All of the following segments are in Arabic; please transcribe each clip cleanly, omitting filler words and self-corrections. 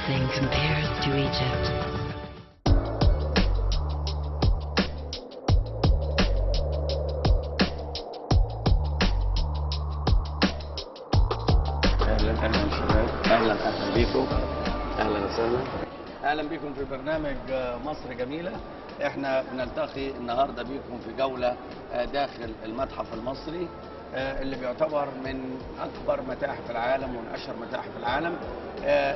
Nothing compares to Egypt. اهلا شباب، اهلا بيكم، اهلا وسهلا، اهلا بيكم في برنامج مصر جميله. احنا بنلتقي النهارده بيكم في جوله داخل المتحف المصري اللي بيعتبر من اكبر متاحف العالم ومن اشهر متاحف العالم.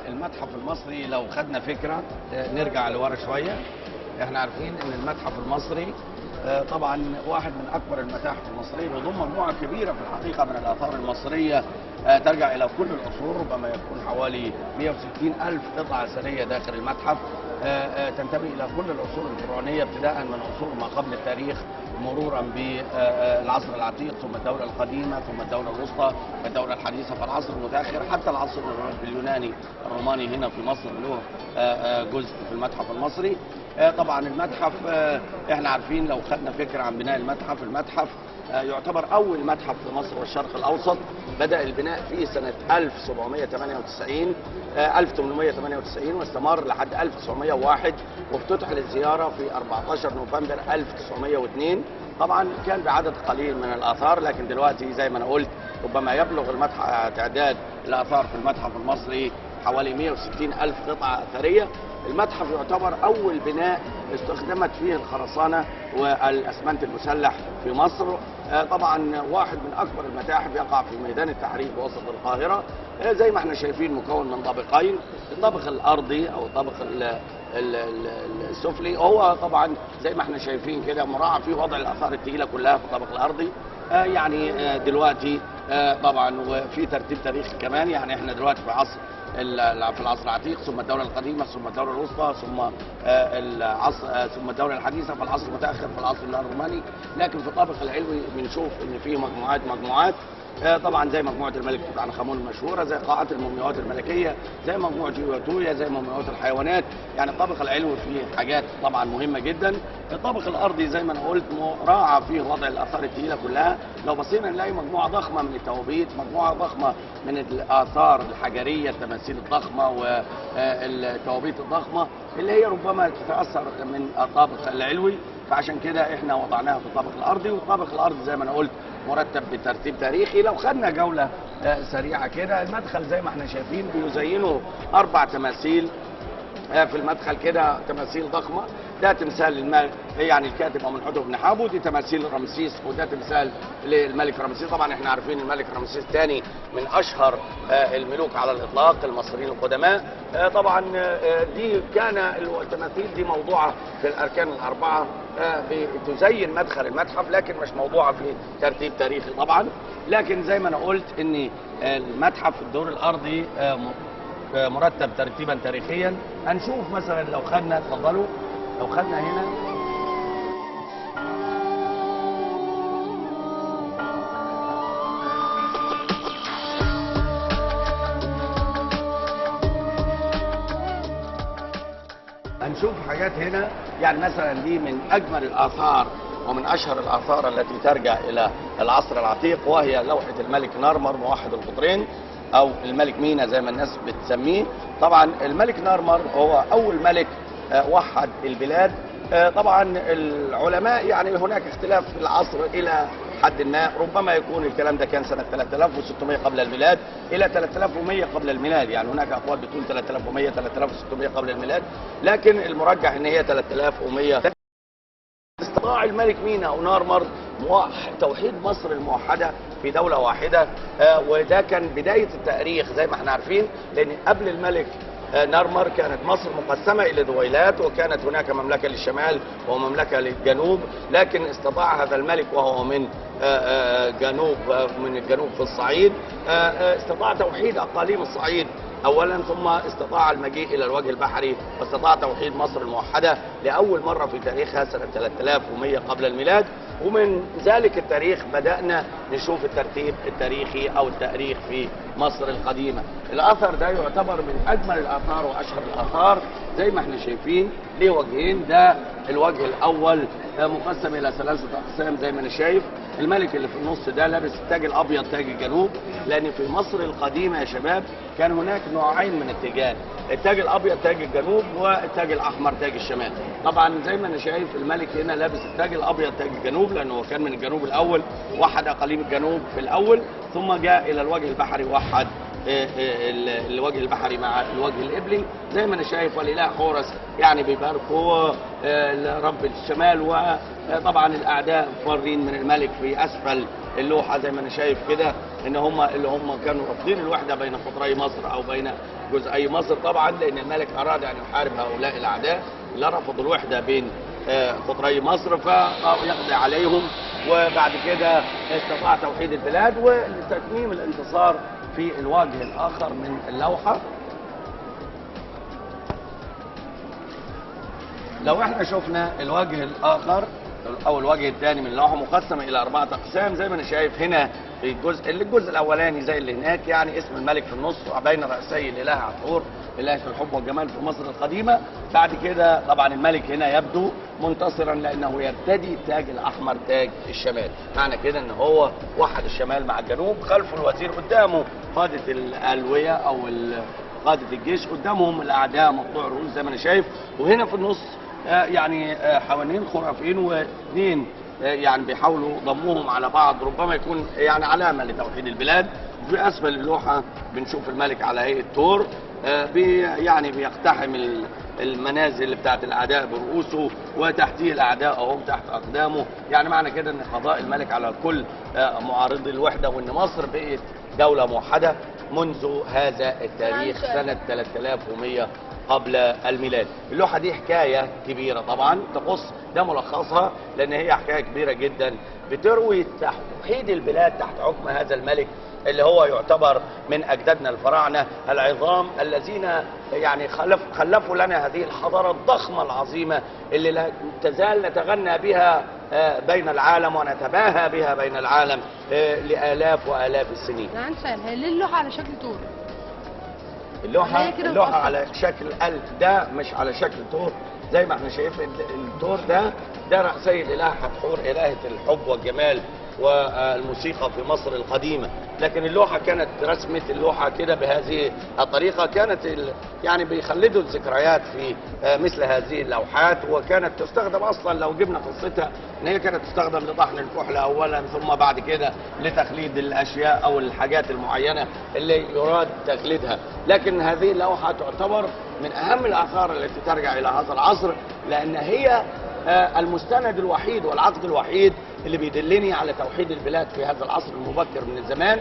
المتحف المصري لو خدنا فكره نرجع لورا شويه، احنا عارفين ان المتحف المصري طبعا واحد من اكبر المتاحف المصريه، بيضم مجموعه كبيره في الحقيقه من الاثار المصريه ترجع الى كل العصور، ربما يكون حوالي 160 الف قطعه اثريه داخل المتحف تنتمي الى كل العصور الفرعونيه، ابتداء من عصور ما قبل التاريخ مرورا بالعصر العتيق، ثم الدوله القديمه، ثم الدوله الوسطى، والدوله الحديثه، فالعصر المتاخر حتى العصر اليوناني الروماني هنا في مصر له جزء في المتحف المصري. طبعا المتحف احنا عارفين لو خدنا فكره عن بناء المتحف يعتبر اول متحف في مصر والشرق الاوسط. بدأ البناء فيه سنة 1898 واستمر لحد 1901، وافتتح للزيارة في 14 نوفمبر 1902. طبعا كان بعدد قليل من الآثار، لكن دلوقتي زي ما أنا قلت ربما يبلغ المتحف تعداد الآثار في المتحف المصري حوالي 160 ألف قطعة أثرية. المتحف يعتبر أول بناء استخدمت فيه الخرسانة والأسمنت المسلح في مصر. طبعا واحد من أكبر المتاحف يقع في ميدان التحرير بوسط القاهرة، زي ما احنا شايفين مكون من طابقين، الطابق الأرضي أو الطابق السفلي هو طبعا زي ما احنا شايفين كده مراعى فيه وضع الآثار الثقيلة كلها في الطابق الأرضي. يعني دلوقتي طبعا وفي ترتيب تاريخي كمان، يعني احنا دلوقتي في العصر العتيق، ثم الدوله القديمه، ثم الدوله الوسطى، ثم ثم الدوله الحديثه، في العصر المتاخر في العصر الروماني. لكن في الطابق العلوي بنشوف ان في مجموعات طبعا زي مجموعه الملك توت عنخ امون المشهوره، زي قاعات المومياوات الملكيه، زي مجموعه جيوتويا، زي مومياوات الحيوانات. يعني الطابق العلوي فيه حاجات طبعا مهمه جدا. الطابق الارضي زي ما انا قلت راعى فيه وضع الاثار الثقيله كلها. لو بصينا نلاقي مجموعه ضخمه من التوابيت، مجموعه ضخمه من الاثار الحجريه، التماثيل الضخمه والتوابيت الضخمه اللي هي ربما تتاثر من الطابق العلوي، فعشان كده احنا وضعناها في الطابق الارضي. والطابق الارضي زي ما انا قلت مرتب بترتيب تاريخي. لو خدنا جوله سريعه كده، المدخل زي ما احنا شايفين بيزينه 4 تماثيل في المدخل كده، تماثيل ضخمه. ده تمثال الملك يعني الكاتب أمنحتب بن حابو، دي تماثيل رمسيس، وده تمثال للملك رمسيس. طبعا احنا عارفين الملك رمسيس الثاني من اشهر الملوك على الاطلاق المصريين القدماء. طبعا دي كان التماثيل دي موضوعه في الاركان الاربعه تزين مدخل المتحف، لكن مش موضوعه في ترتيب تاريخي طبعا. لكن زي ما انا قلت ان المتحف في الدور الارضي مرتب ترتيبا تاريخيا. هنشوف مثلا لو خدنا، اتفضلوا، لو خدنا هنا هنشوف حاجات هنا. يعني مثلا دي من اجمل الاثار ومن اشهر الاثار التي ترجع الى العصر العتيق، وهي لوحه الملك نارمر موحد القطرين او الملك مينا زي ما الناس بتسميه. طبعا الملك نارمر هو اول ملك وحد البلاد. طبعا العلماء يعني هناك اختلاف في العصر الى حد ما، ربما يكون الكلام ده كان سنه 3600 قبل الميلاد الى 3100 قبل الميلاد، يعني هناك اقوال بتقول 3100 3600 قبل الميلاد، لكن المرجح ان هي 3100. استطاع الملك مينا او نارمر توحيد مصر الموحده في دوله واحده، وده كان بدايه التاريخ زي ما احنا عارفين، لان قبل الملك نارمر كانت مصر مقسمه الى دويلات، وكانت هناك مملكه للشمال ومملكه للجنوب. لكن استطاع هذا الملك وهو من الجنوب في الصعيد، استطاع توحيد اقاليم الصعيد اولا، ثم استطاع المجيء الى الوجه البحري، واستطاع توحيد مصر الموحده لاول مره في تاريخها سنه 3100 قبل الميلاد. ومن ذلك التاريخ بدأنا نشوف الترتيب التاريخي أو التاريخ في مصر القديمة. الأثر ده يعتبر من أجمل الآثار وأشهر الآثار زي ما احنا شايفين، ليه وجهين. ده الوجه الأول مقسم إلى 3 أقسام زي ما أنا شايف. الملك اللي في النص ده لابس التاج الأبيض تاج الجنوب، لأن في مصر القديمة يا شباب كان هناك نوعين من التيجان، التاج الأبيض تاج الجنوب والتاج الأحمر تاج الشمال. طبعا زي ما أنا شايف الملك هنا لابس التاج الأبيض تاج الجنوب لأنه هو كان من الجنوب الأول، وحد أقاليم الجنوب في الأول، ثم جاء إلى الوجه البحري وحد الوجه البحري مع الوجه الإبلي زي ما أنا شايف. والإله حورس يعني بيباركوا رب الشمال، وطبعا الأعداء فارين من الملك في أسفل اللوحة زي ما أنا شايف كده، إن هم اللي هم كانوا رافضين الوحدة بين قطري مصر أو بين جزئي مصر، طبعا لأن الملك أراد أن يحارب هؤلاء الأعداء اللي رفضوا الوحدة بين قطري مصر فيقضي عليهم، وبعد كده استطاع توحيد البلاد ولتتميم الانتصار في الوجه الآخر من اللوحة. لو احنا شفنا الوجه الآخر أو الوجه الثاني من اللوحة مقسم إلى 4 أقسام زي ما أنا شايف هنا. في الجزء الأولاني زي اللي هناك يعني اسم الملك في النص وبين رأسي الإله عاشور إله الحب والجمال في مصر القديمة. بعد كده طبعا الملك هنا يبدو منتصرا لأنه يرتدي التاج الأحمر تاج الشمال، معنى كده أن هو وحد الشمال مع الجنوب. خلفه الوزير، قدامه قادة الألوية أو قادة الجيش، قدامهم الأعداء مقطوع الرؤوس زي ما أنا شايف. وهنا في النص يعني حوالين خرافين واثنين يعني بيحاولوا ضموهم على بعض، ربما يكون يعني علامة لتوحيد البلاد. في أسفل اللوحة بنشوف الملك على هيئة طور يعني بيقتحم المنازل بتاعت الأعداء برؤوسه، وتحتيه الأعداء أهم تحت أقدامه. يعني معنى كده أن قضاء الملك على كل معارضي الوحدة، وأن مصر بقت دولة موحدة منذ هذا التاريخ سنة 3100 قبل الميلاد. اللوحة دي حكاية كبيرة طبعا تقص، ده ملخصها لأن هي حكاية كبيرة جدا بتروي توحيد البلاد تحت حكم هذا الملك اللي هو يعتبر من أجدادنا الفراعنة العظام الذين يعني خلفوا لنا هذه الحضارة الضخمة العظيمة اللي لا تزال نتغنى بها بين العالم ونتباهى بها بين العالم لآلاف وآلاف السنين. أنا عندي سؤال، هي ليه اللوحة على شكل طور؟ اللوحة على شكل قلب، ده مش على شكل طور زي ما احنا شايفين. الطور ده رأسي الإله حتحور إلهة الحب والجمال والموسيقى في مصر القديمة، لكن اللوحة كانت رسمة اللوحة كده بهذه الطريقة، كانت يعني بيخلدوا الذكريات في مثل هذه اللوحات، وكانت تستخدم أصلا لو جبنا قصتها إن هي كانت تستخدم لطحن الكحل أولا، ثم بعد كده لتخليد الأشياء أو الحاجات المعينة اللي يراد تخليدها. لكن هذه اللوحة تعتبر من أهم الآثار التي ترجع إلى هذا العصر، لأن هي المستند الوحيد والعقد الوحيد اللي بيدلني على توحيد البلاد في هذا العصر المبكر من الزمان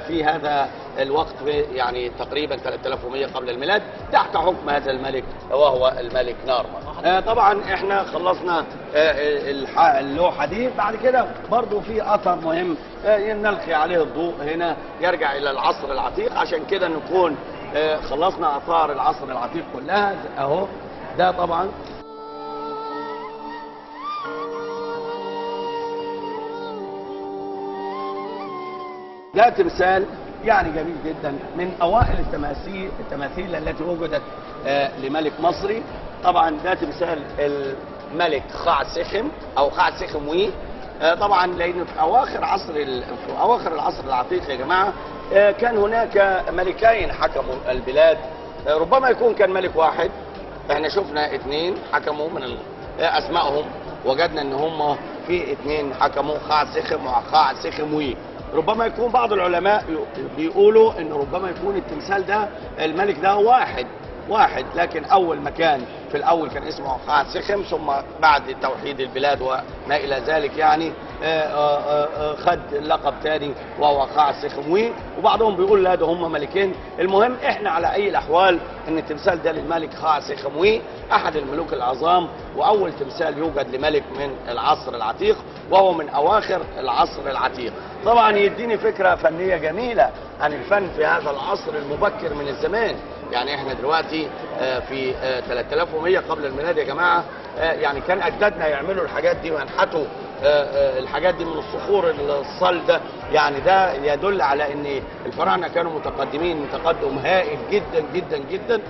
في هذا الوقت يعني تقريبا 3100 قبل الميلاد تحت حكم هذا الملك وهو الملك نارما. طبعا احنا خلصنا اللوحة دي. بعد كده برضو في أثر مهم نلقي عليه الضوء هنا يرجع إلى العصر العتيق، عشان كده نكون خلصنا آثار العصر العتيق كلها أهو. ده طبعا ده تمثال يعني جميل جدا من اوائل التماثيل التي وجدت لملك مصري. طبعا ده تمثال الملك خاع سخم او خاع سخموي. طبعا لان في اواخر العصر العتيق يا جماعه كان هناك ملكين حكموا البلاد، ربما يكون كان ملك واحد. احنا شفنا 2 حكموا من اسمائهم، وجدنا ان هم في 2 حكموا خاع سخم وخاع سخموي. ربما يكون بعض العلماء بيقولوا ان ربما يكون التمثال ده الملك ده واحد، لكن اول مكان في الاول كان اسمه خاع سخم، ثم بعد توحيد البلاد وما الى ذلك يعني خد اللقب ثاني وهو خاع سخموي، وبعضهم بيقول لا ده هم ملكين. المهم احنا على اي الاحوال ان التمثال ده للملك خاع سخموي احد الملوك العظام، واول تمثال يوجد لملك من العصر العتيق وهو من اواخر العصر العتيق. طبعا يديني فكرة فنية جميلة عن الفن في هذا العصر المبكر من الزمان. يعني احنا دلوقتي في 3100 قبل الميلاد يا جماعة، يعني كان اجدادنا يعملوا الحاجات دي وينحتوا الحاجات دي من الصخور الصلدة، يعني ده يدل على ان الفراعنة كانوا متقدمين تقدم هائل جدا جدا جدا.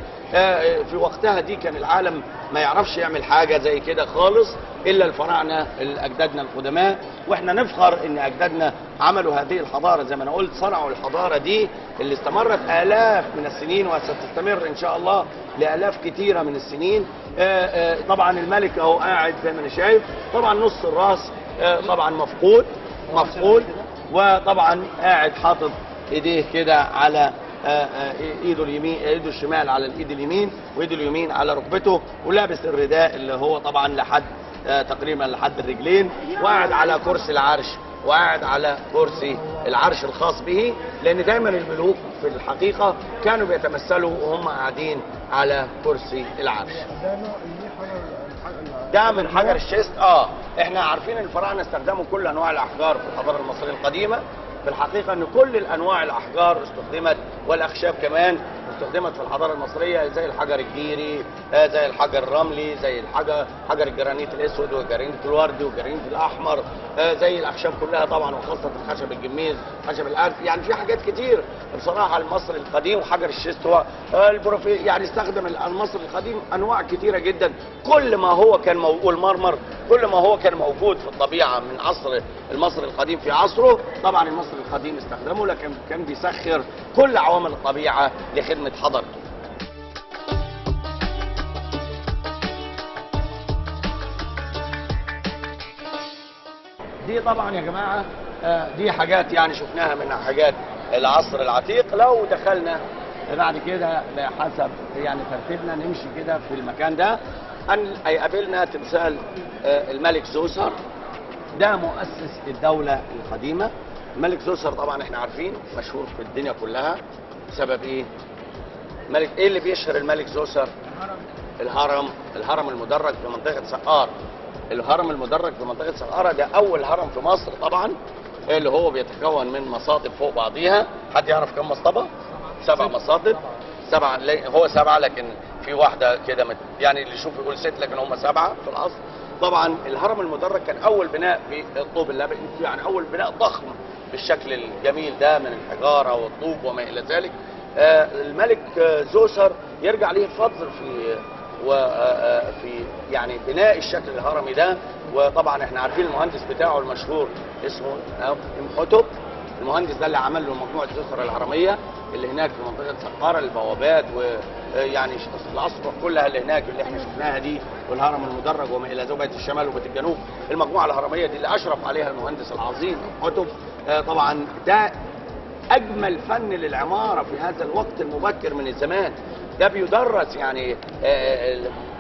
في وقتها دي كان العالم ما يعرفش يعمل حاجة زي كده خالص الا الفراعنة اجدادنا القدماء، واحنا نفخر ان اجدادنا عملوا هذه الحضارة زي ما انا قلت، صنعوا الحضارة دي اللي استمرت آلاف من السنين وستستمر ان شاء الله لآلاف كتيرة من السنين. طبعا الملك اهو قاعد زي ما انا شايف، طبعا نص الراس طبعا مفقود، وطبعا قاعد حاطط ايديه كده على ايده اليمين، ايده الشمال على الايد اليمين، وايده اليمين على ركبته، ولابس الرداء اللي هو طبعا لحد تقريبا لحد الرجلين، وقاعد على كرسي العرش، وقاعد على كرسي العرش الخاص به، لان دايما الملوك في الحقيقه كانوا بيتمثلوا وهم قاعدين على كرسي العرش. ده من حجر الشيست. احنا عارفين الفراعنه استخدموا كل انواع الاحجار في الحضاره المصريه القديمه. في الحقيقه ان كل الانواع الاحجار استخدمت، والاخشاب كمان استخدمت في الحضاره المصريه، زي الحجر الجيري، زي الحجر الرملي، زي حجر الجرانيت الاسود والجرانيت الوردي والجرانيت الاحمر، زي الاخشاب كلها طبعا، وخاصه خشب الجميز، خشب الارز. يعني في حاجات كتير بصراحه المصري القديم. وحجر الشيست هو يعني استخدم المصري القديم انواع كتيره جدا. كل ما هو كان والمرمر، كل ما هو كان موجود في الطبيعه من عصر المصري القديم في عصره، طبعا المصري القديم استخدمه، لكن كان بيسخر كل عوامل الطبيعه لخدمه حضارته. دي طبعا يا جماعه دي حاجات يعني شفناها من حاجات العصر العتيق. لو دخلنا بعد كده حسب يعني ترتيبنا نمشي كده في المكان ده، هيقابلنا تمثال الملك زوسر. ده مؤسس الدولة القديمة. الملك زوسر طبعا احنا عارفين مشهور في الدنيا كلها بسبب ايه؟ ايه اللي بيشهر الملك زوسر؟ الهرم المدرج في منطقة سقارة. الهرم المدرج في منطقة سقارة ده أول هرم في مصر طبعا، اللي هو بيتكون من مصاطب فوق بعضيها. حد يعرف كم مصطبة؟ 7 مصاطب. 7 هو 7 لكن في واحدة كده يعني اللي يشوف يقول 6 لكن هم 7 في الأصل. طبعا الهرم المدرج كان أول بناء في الطوب اللبني، يعني أول بناء ضخم بالشكل الجميل ده من الحجارة والطوب وما إلى ذلك. الملك زوسر يرجع ليه الفضل في يعني بناء الشكل الهرمي ده. وطبعا احنا عارفين المهندس بتاعه المشهور اسمه امحتب. المهندس ده اللي عمل له مجموعه زوسر الهرميه اللي هناك في منطقه سقاره، البوابات ويعني الاسطح كلها اللي هناك اللي احنا شفناها دي، والهرم المدرج وما الى ذلك، بيت الشمال وبيت الجنوب. المجموعه الهرميه دي اللي اشرف عليها المهندس العظيم امحتب. طبعا ده اجمل فن للعماره في هذا الوقت المبكر من الزمان. ده بيدرس يعني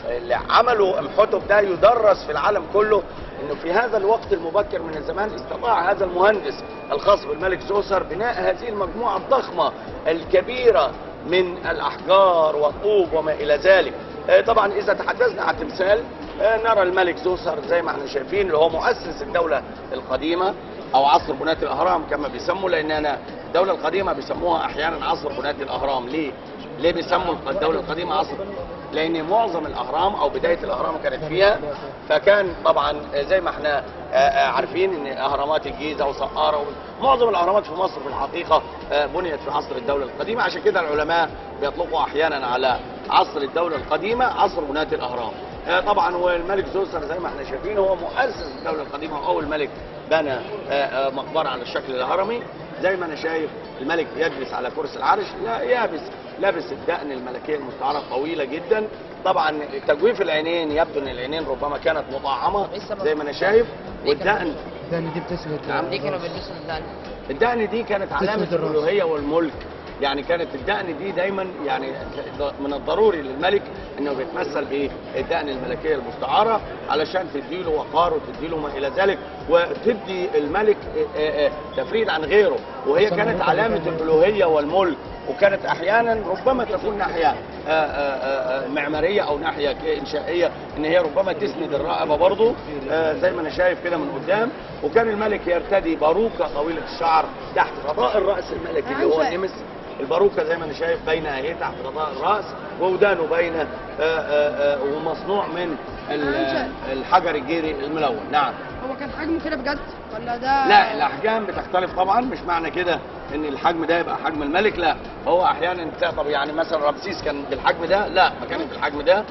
اللي عمله امحتب ده يدرس في العالم كله، انه في هذا الوقت المبكر من الزمان استطاع هذا المهندس الخاص بالملك زوسر بناء هذه المجموعه الضخمه الكبيره من الاحجار والطوب وما الى ذلك. طبعا اذا تحدثنا عن تمثال نرى الملك زوسر زي ما احنا شايفين، اللي هو مؤسس الدوله القديمه او عصر بناة الاهرام كما بيسموا، لان انا الدوله القديمه بيسموها احيانا عصر بناة الاهرام. ليه بيسموا الدوله القديمه عصر؟ لان معظم الاهرام او بدايه الاهرام كانت فيها. فكان طبعا زي ما احنا عارفين ان اهرامات الجيزه وسقاره معظم الاهرامات في مصر في الحقيقه بنيت في عصر الدوله القديمه. عشان كده العلماء بيطلقوا احيانا على عصر الدوله القديمه عصر بناة الاهرام. طبعا والملك زوسر زي ما احنا شايفين هو مؤسس الدوله القديمه واول ملك بنى مقبره على الشكل الهرمي. زي ما انا شايف الملك يجلس على كرسي العرش، لا لابس الدقن الملكيه المستعاره طويله جدا. طبعا تجويف العينين يبدو ان العينين ربما كانت مطعمه زي ما انا شايف. والدقن دي بتسند. دي كانوا بيلبسوا الدقن دي كانت علامه الالوهيه والملك. يعني كانت الدقن دي دايما يعني من الضروري للملك انه بيتمثل بالدقن الملكيه المستعاره علشان تديله وقار وتديله ما الى ذلك، وتدي الملك تفريد عن غيره. وهي كانت علامه الالوهيه والملك، وكانت احيانا ربما تكون ناحيه معماريه او ناحيه انشائيه، ان هي ربما تسند الرقبه برضه زي ما انا شايف كده من قدام. وكان الملك يرتدي باروكه طويله الشعر تحت غطاء الراس الملكي اللي هو النمس. الباروكه زي ما انا شايف باينه اهي تحت غطاء الراس، وودانه باينه، ومصنوع من الحجر الجيري الملون. نعم. هو كان حجمه كده بجد ولا ده؟ لا، الاحجام بتختلف طبعا، مش معنى كده ان الحجم ده يبقى حجم الملك، لا. هو احيانا طب يعني مثلا رمسيس كان بالحجم ده؟ لا، ما كانش بالحجم ده.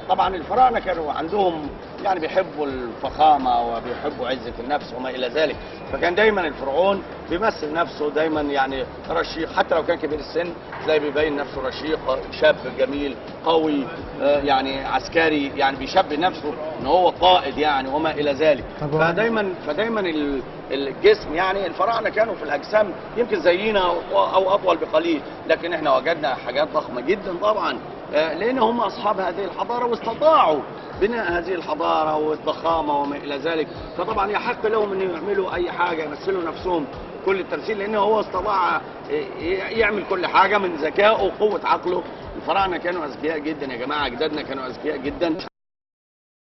طبعا الفراعنه كانوا عندهم يعني بيحبوا الفخامه وبيحبوا عزه النفس وما الى ذلك، فكان دايما الفرعون بيمثل نفسه دايما يعني رشيق، حتى لو كان كبير السن تلاقي بيبين نفسه رشيق، شاب جميل قوي، يعني عسكري، يعني بيشبه نفسه ان هو قائد يعني وما الى ذلك. فدايما الجسم يعني الفراعنه كانوا في الاجسام يمكن زينا او اطول بقليل، لكن احنا وجدنا حاجات ضخمه جدا طبعا، لان هم اصحاب هذه الحضاره واستطاعوا بناء هذه الحضاره والضخامه وما الى ذلك، فطبعا يحق لهم ان يعملوا اي حاجه، يمثلوا نفسهم كل التمثيل، لانه هو استطاع يعمل كل حاجه من ذكائه وقوه عقله. الفراعنه كانوا اذكياء جدا يا جماعه، اجدادنا كانوا اذكياء جدا،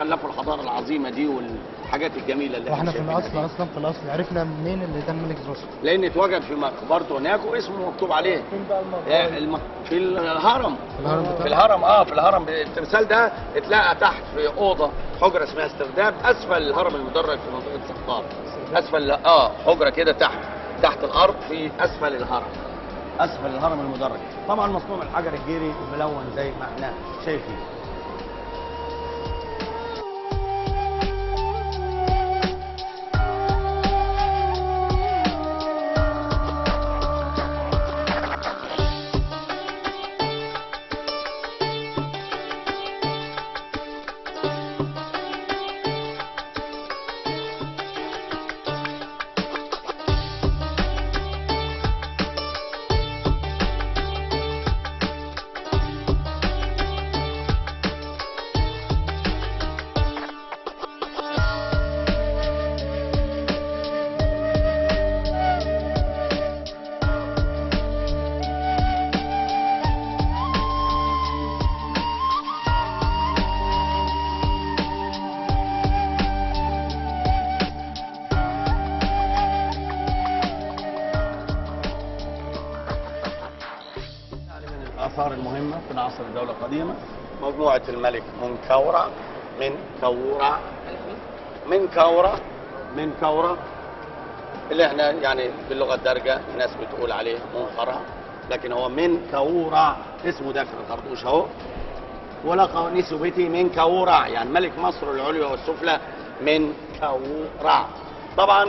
ألفوا الحضاره العظيمه دي والحاجات الجميله اللي واحنا في شايفينها الاصل دي. اصلا في الاصل عرفنا منين اللي ده الملك زوسر؟ لان اتوجد في مقبرته هناك واسمه مكتوب عليه. فين بقى المقبره؟ في الهرم. في في الهرم التمثال ده اتلقى تحت في اوضه، حجره اسمها استرداد، اسفل الهرم المدرج في منطقه سقطار. اسفل حجره كده تحت الارض في اسفل الهرم. اسفل الهرم المدرج، طبعا مصنوع من الحجر الجيري الملون زي ما احنا شايفين. الآثار المهمة في عصر الدولة القديمة مجموعة الملك منكورة اللي احنا يعني باللغة الدارجة الناس بتقول عليه منقرة، لكن هو منكورة، اسمه ده في الخرطوش اهو، ولقى نسبتي منكورة، يعني ملك مصر العليا والسفلى منكورة. طبعا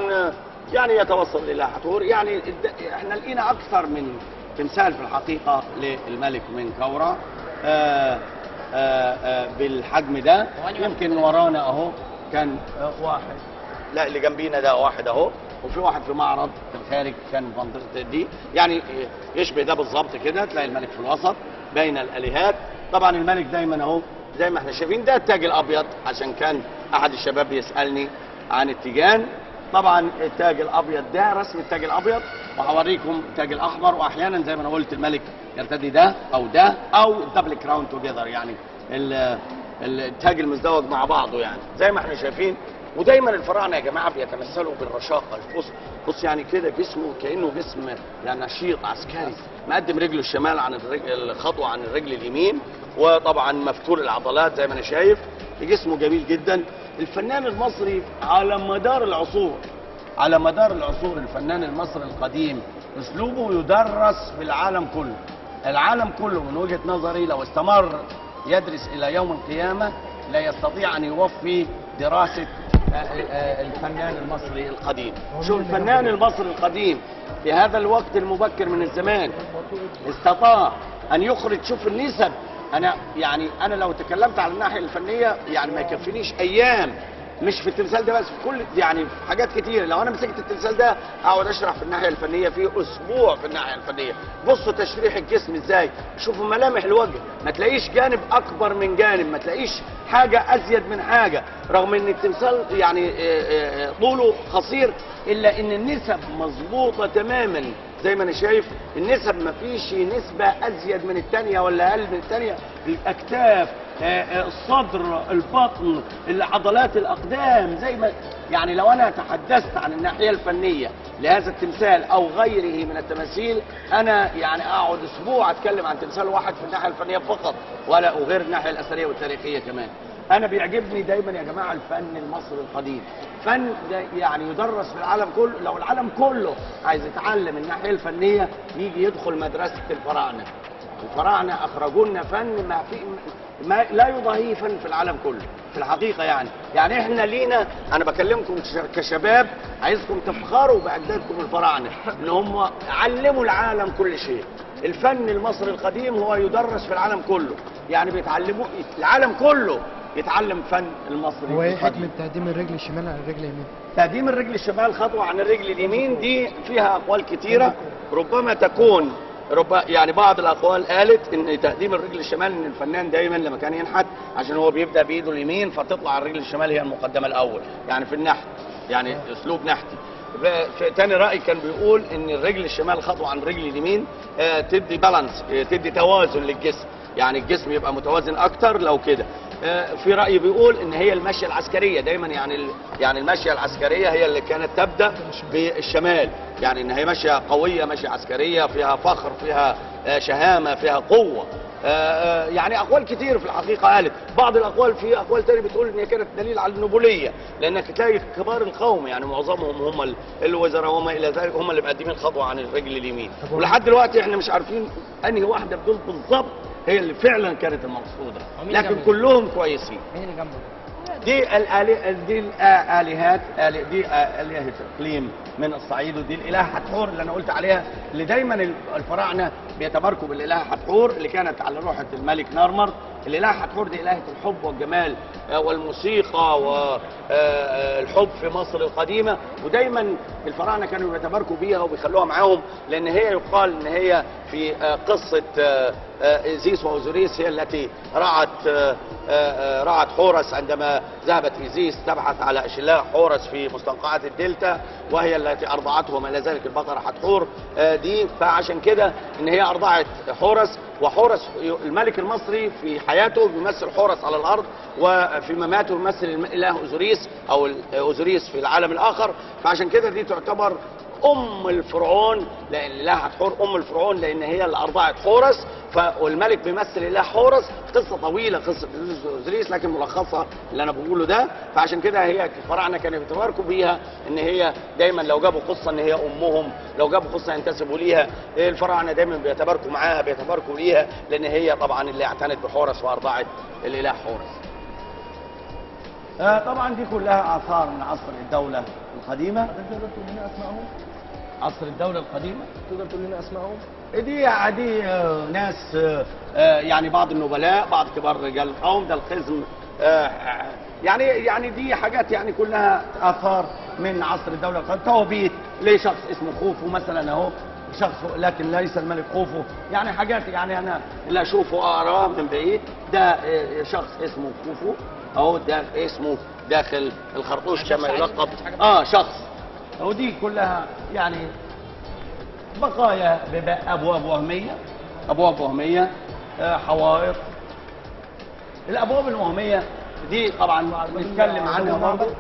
يعني يتوصل إلى حتور، يعني احنا لقينا أكثر من تمثال في الحقيقة للملك منكورة بالحجم ده. يمكن ورانا اهو كان واحد، لا اللي جنبينا ده واحد اهو، وفي واحد في معرض في الخارج كان في منطقة دي، يعني يشبه ده بالظبط كده. تلاقي الملك في الوسط بين الآلهات. طبعا الملك دايما اهو زي ما احنا شايفين، ده التاج الأبيض، عشان كان أحد الشباب بيسألني عن التيجان. طبعا التاج الابيض ده رسم التاج الابيض، وهوريكم التاج الاحمر، واحيانا زي ما انا قلت الملك يرتدي ده او دبل كراون توجذر، يعني التاج المزدوج مع بعضه، يعني زي ما احنا شايفين. ودايما الفراعنه يا جماعه بيتمثلوا بالرشاقه، بص يعني كده جسمه كانه جسم يعني نشيط عسكري، مقدم رجله الشمال عن الخطوه عن الرجل اليمين، وطبعا مفتول العضلات زي ما انا شايف، جسمه جميل جدا. الفنان المصري على مدار العصور الفنان المصري القديم اسلوبه يدرس في العالم كله. العالم كله من وجهة نظري لو استمر يدرس الى يوم القيامة لا يستطيع ان يوفي دراسة الفنان المصري القديم. شوف الفنان المصري القديم في هذا الوقت المبكر من الزمان استطاع ان يخرج، شوف النسب. انا لو تكلمت على الناحيه الفنيه يعني ما يكفينيش ايام، مش في التمثال ده بس، في كل يعني في حاجات كتير. لو انا مسكت التمثال ده اقعد اشرح في الناحيه الفنيه في اسبوع في الناحيه الفنيه. بصوا تشريح الجسم ازاي، شوفوا ملامح الوجه، ما تلاقيش جانب اكبر من جانب، ما تلاقيش حاجه ازيد من حاجه، رغم ان التمثال يعني طوله قصير الا ان النسب مظبوطه تماما. زي ما انا شايف النسب ما فيش نسبة ازيد من الثانية ولا اقل من الثانية. الاكتاف، الصدر، البطن، عضلات الاقدام، زي ما يعني لو انا تحدثت عن الناحية الفنية لهذا التمثال او غيره من التماثيل، انا يعني اقعد اسبوع اتكلم عن تمثال واحد في الناحية الفنية فقط، ولا وغير الناحية الاثرية والتاريخية كمان. انا بيعجبني دايما يا جماعه الفن المصري القديم، فن يعني يدرس في العالم كله. لو العالم كله عايز يتعلم الناحيه الفنيه يجي يدخل مدرسه الفراعنه. الفراعنه اخرجوا لنا فن ما لا يضاهيه فن في العالم كله في الحقيقه. يعني احنا لينا، انا بكلمكم كشباب، عايزكم تفخروا باجدادكم الفراعنه ان هم علموا العالم كل شيء. الفن المصري القديم هو يدرس في العالم كله، يعني بيتعلموا العالم كله يتعلم فن المصري. هو ايه حكمة تقديم الرجل الشمال على الرجل اليمين؟ تقديم الرجل الشمال خطوه عن الرجل اليمين دي فيها اقوال كتيره، ربما تكون يعني بعض الاقوال قالت ان تقديم الرجل الشمال ان الفنان دايما لما كان ينحت عشان هو بيبدا بايده اليمين فتطلع الرجل الشمال هي المقدمه الاول، يعني في النحت، يعني اسلوب نحتي. تاني راي كان بيقول ان الرجل الشمال خطوه عن الرجل اليمين تدي بالانس، تدي توازن للجسم، يعني الجسم يبقى متوازن اكتر لو كده. في راي بيقول ان هي المشيه العسكريه دايما، يعني المشيه العسكريه هي اللي كانت تبدا بالشمال، يعني ان هي مشيه قويه، مشيه عسكريه فيها فخر، فيها شهامه، فيها قوه. يعني اقوال كتير في الحقيقه قالت. بعض الاقوال، في اقوال تانية بتقول ان هي كانت دليل على النبوليه، لانك تلاقي كبار القوم يعني معظمهم هم الوزراء وما الى ذلك هم اللي مقدمين خطوه عن الرجل اليمين. ولحد دلوقتي احنا مش عارفين انهي واحده بدول بالظبط هي اللي فعلا كانت المقصوده، لكن كلهم كويسين. مين اللي جنبه؟ دي الالهات، دي الهه اقليم من الصعيد، ودي الالهه حتحور اللي انا قلت عليها، اللي دايما الفراعنه بيتباركوا بالالهه حتحور اللي كانت على روحه الملك نارمر. الالهه حتحور دي الهه الحب والجمال والموسيقى والحب في مصر القديمه، ودايما الفراعنه كانوا بيتباركوا بيها وبيخلوها معاهم، لان هي يقال ان هي في قصه إيزيس وأوزوريس هي التي رعت حورس عندما ذهبت إيزيس تبحث على أشلاء حورس في مستنقعات الدلتا، وهي التي أرضعته وما إلى ذلك البقرة حتحور دي. فعشان كده إن هي أرضعت حورس، وحورس الملك المصري في حياته بيمثل حورس على الأرض، وفي مماته بيمثل الإله أوزوريس أو أوزوريس في العالم الآخر. فعشان كده دي تعتبر الفرعون، لان الاله حتحور الفرعون لان هي اللي ارضعت حورس. والملك بيمثل اله حورس. قصه طويله قصه اوزوريس، لكن ملخصها اللي انا بقوله ده. فعشان كده هي الفراعنه كانوا بيتباركوا بيها ان هي دايما لو جابوا قصه ان هي امهم، لو جابوا قصه ينتسبوا ليها، الفراعنه دايما بيتباركوا معاها، بيتباركوا ليها، لان هي طبعا اللي اعتنت بحورس وارضعت الاله حورس. طبعا دي كلها اثار من عصر الدوله القديمه. تقدر تقول لنا اسمائهم؟ عصر الدوله القديمه تقدر تقول لنا اسمائهم؟ دي ناس يعني بعض النبلاء، بعض كبار رجال القوم، ده الخزم. يعني دي حاجات يعني كلها اثار من عصر الدوله القديمه. توابيت لشخص اسمه خوفو مثلا اهو، شخص لكن ليس الملك خوفو، يعني حاجات يعني انا اللي اشوفه اقراه من بعيد. ده شخص اسمه خوفو اهو، ده اسمه داخل الخرطوش كما يلقب شخص. ودي كلها يعني بقايا ابواب وهميه، حوائط. الابواب الوهميه دي طبعا نتكلم عنها برضه.